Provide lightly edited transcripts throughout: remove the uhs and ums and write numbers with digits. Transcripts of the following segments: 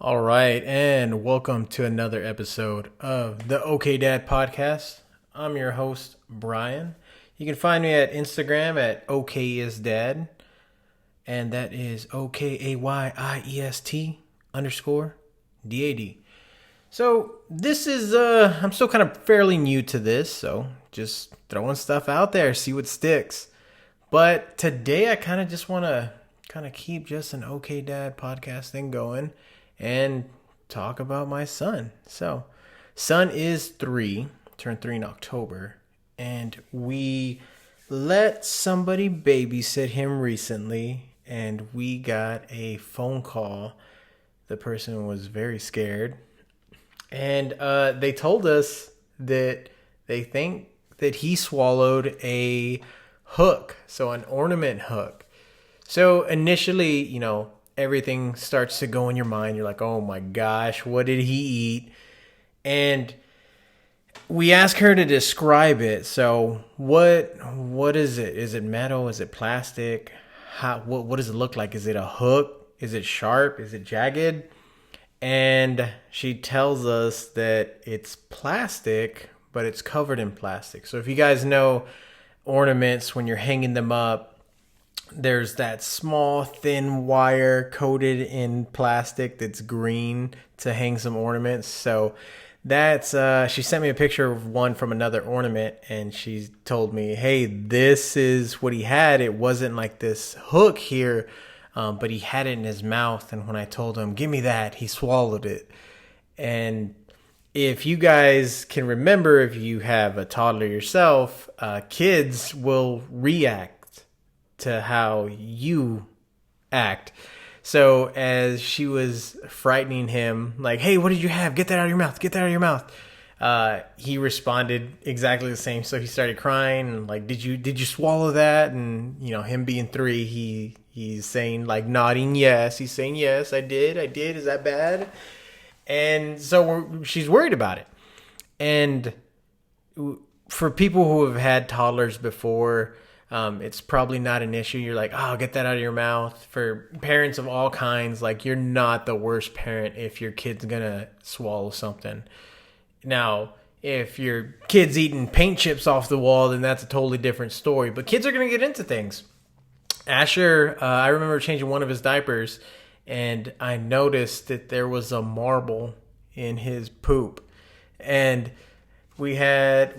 All right, and welcome to another episode of the OK Dad podcast. I'm your host, Brian. You can find me at Instagram at OKIsDad, and that is OKAYIEST underscore DAD. So this is I'm still kind of fairly new to this, so just throwing stuff out there, see what sticks. But today I kind of just want to kind of keep just an OK Dad podcast thing going and talk about my son. So, son is 3, turned 3 in October, and we let somebody babysit him recently, and we got a phone call. The person was very scared, and they told us that they think that he swallowed a hook, so an ornament hook. So initially, everything starts to go in your mind. You're like, oh my gosh, what did he eat? And we ask her to describe it. So what is it? Is it metal? Is it plastic? What does it look like? Is it a hook? Is it sharp? Is it jagged? And she tells us that it's plastic, but it's covered in plastic. So if you guys know ornaments, when you're hanging them up, there's that small thin wire coated in plastic that's green to hang some ornaments. So that's she sent me a picture of one from another ornament, and she told me, hey, this is what he had. It wasn't like this hook here, but he had it in his mouth, and when I told him, give me that, he swallowed it. And if you guys can remember, if you have a toddler yourself, kids will react to how you act. So as she was frightening him, like, hey, what did you have? Get that out of your mouth. Get that out of your mouth. He responded exactly the same. So he started crying and like, did you swallow that? And him being 3, he's saying, like, nodding yes. He's saying, yes, I did. Is that bad? And so she's worried about it. And for people who have had toddlers before, it's probably not an issue. You're like, oh, get that out of your mouth. For parents of all kinds, like, you're not the worst parent if your kid's gonna swallow something. Now, if your kid's eating paint chips off the wall, then that's a totally different story. But kids are gonna get into things. Asher, I remember changing one of his diapers, and I noticed that there was a marble in his poop. And we had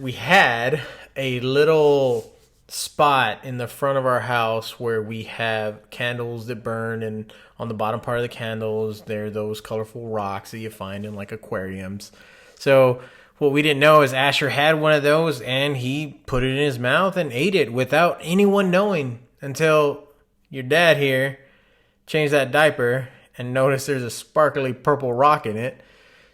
a little spot in the front of our house where we have candles that burn, and on the bottom part of the candles there are those colorful rocks that you find in like aquariums. So what we didn't know is Asher had one of those, and he put it in his mouth and ate it without anyone knowing, until your dad here changed that diaper and noticed there's a sparkly purple rock in it.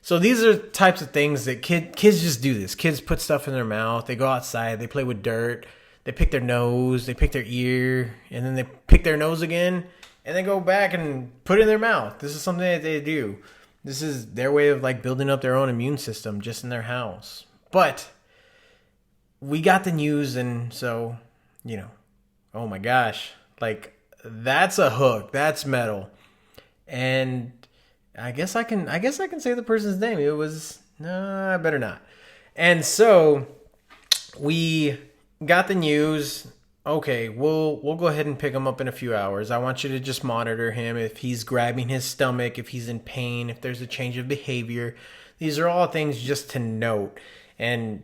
So these are types of things that kids just do this. Kids put stuff in their mouth, they go outside, they play with dirt, they pick their nose, they pick their ear, and then they pick their nose again, and then go back and put it in their mouth. This is something that they do. This is their way of like building up their own immune system just in their house. But we got the news, and so, oh my gosh, like, that's a hook, that's metal. And I guess I can say the person's name. It was, no, I better not. And so we got the news. Okay, we'll go ahead and pick him up in a few hours. I want you to just monitor him, if he's grabbing his stomach, if he's in pain, if there's a change of behavior. These are all things just to note. And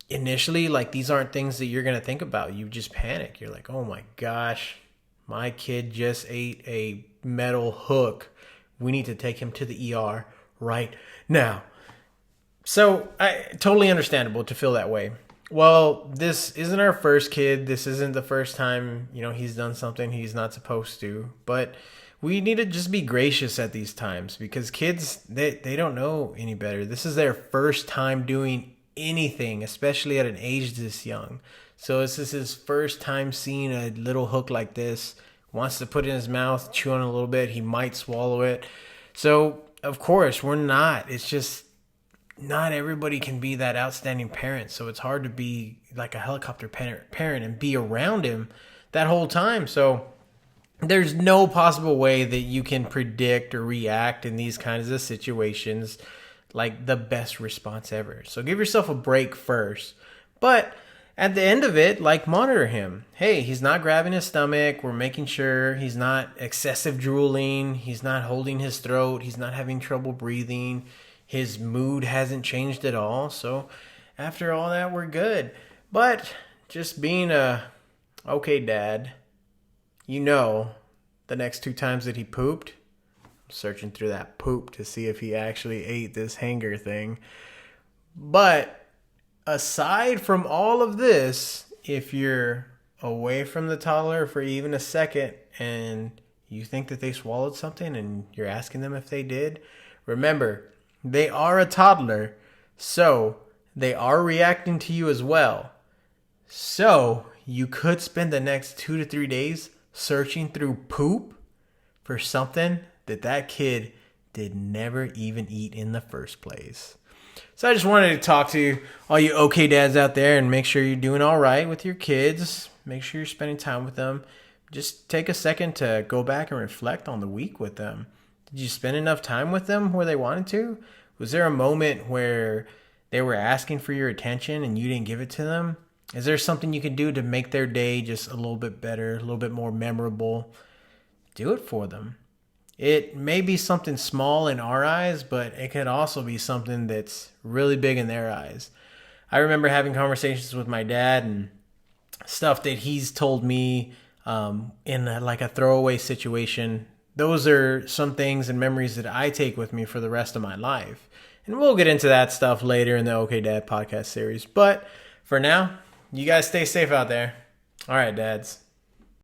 initially, like, these aren't things that you're going to think about. You just panic. You're like, oh my gosh, my kid just ate a metal hook. We need to take him to the ER right now. So, totally understandable to feel that way. Well, this isn't our first kid. This isn't the first time, he's done something he's not supposed to. But we need to just be gracious at these times, because kids, they don't know any better. This is their first time doing anything, especially at an age this young. So this is his first time seeing a little hook like this. Wants to put it in his mouth, chew on it a little bit. He might swallow it. So, of course, we're not. It's just not everybody can be that outstanding parent. So it's hard to be like a helicopter parent and be around him that whole time. So There's no possible way that you can predict or react in these kinds of situations like the best response ever. So give yourself a break first. But at the end of it, like, monitor him. Hey, he's not grabbing his stomach. We're making sure he's not excessive drooling. He's not holding his throat. He's not having trouble breathing. His mood hasn't changed at all. So after all that, we're good. But just being a okay dad, the next 2 times that he pooped, I'm searching through that poop to see if he actually ate this hanger thing. But aside from all of this, if you're away from the toddler for even a second and you think that they swallowed something and you're asking them if they did, remember, they are a toddler, so they are reacting to you as well. So you could spend the next 2 to 3 days searching through poop for something that kid did never even eat in the first place. So I just wanted to talk to all you okay dads out there and make sure you're doing all right with your kids. Make sure you're spending time with them. Just take a second to go back and reflect on the week with them. Did you spend enough time with them where they wanted to? Was there a moment where they were asking for your attention and you didn't give it to them? Is there something you can do to make their day just a little bit better, a little bit more memorable? Do it for them. It may be something small in our eyes, but it could also be something that's really big in their eyes. I remember having conversations with my dad and stuff that he's told me in a throwaway situation. Those are some things and memories that I take with me for the rest of my life. And we'll get into that stuff later in the Okay Dad podcast series. But for now, you guys stay safe out there. All right, dads.